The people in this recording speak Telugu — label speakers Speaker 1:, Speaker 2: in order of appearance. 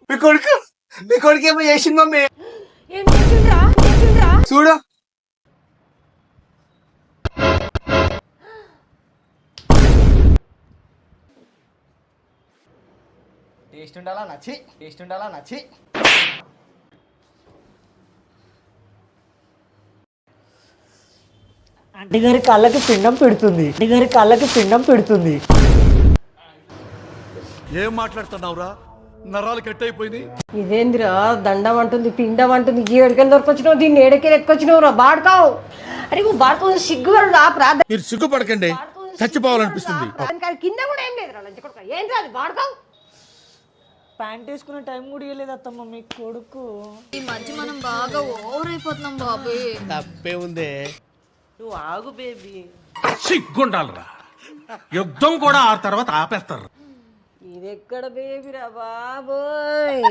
Speaker 1: మీ కొడుకు ఏమో చేసింది మమ్మీ.
Speaker 2: ఏం చేసిండ్రా
Speaker 1: చూడు
Speaker 3: టేస్ట్ ఉండాలా నచ్చి
Speaker 4: ఆంటీ గారి కాళ్ళకి పిండం పెడుతుంది
Speaker 5: ఏం మాట్లాడుతున్నావురా? నరాలు కట్ అయిపోయింది.
Speaker 2: ఇదేందిరా దండం అంటుంది పిండం అంటుంది ఏడుకెళ్ళి దొరకొచ్చినావు దీన్ని ఏడకెళ్ళి ఎక్కొచ్చినావు రా బాడుకావు. అరే నువ్వు బాడుకో సిగ్గుపడు రా ప్రార్థన
Speaker 5: మీరు సిగ్గుపడకండి, చచ్చిపోవాలనిపిస్తుంది.
Speaker 2: కింద కూడా ఏం లేదు రా ఏం రాదు బాడుకావు.
Speaker 4: ప్యాంట్ వేసుకునే టైం కూడా ఇవ్వలేదు అత్తమ్మ మీ కొడుకు.
Speaker 6: ఈ మధ్య మనం బాగా ఓవర్ అయిపోతున్నాం బాబు.
Speaker 5: తప్పే ఉందే.
Speaker 4: నువ్వు ఆగు బేబీ.
Speaker 7: సిగ్గుండాలరా, యుద్ధం కూడా ఆ తర్వాత ఆపేస్తారు.
Speaker 2: ఇది ఎక్కడ బేబీరా బాబోయ్.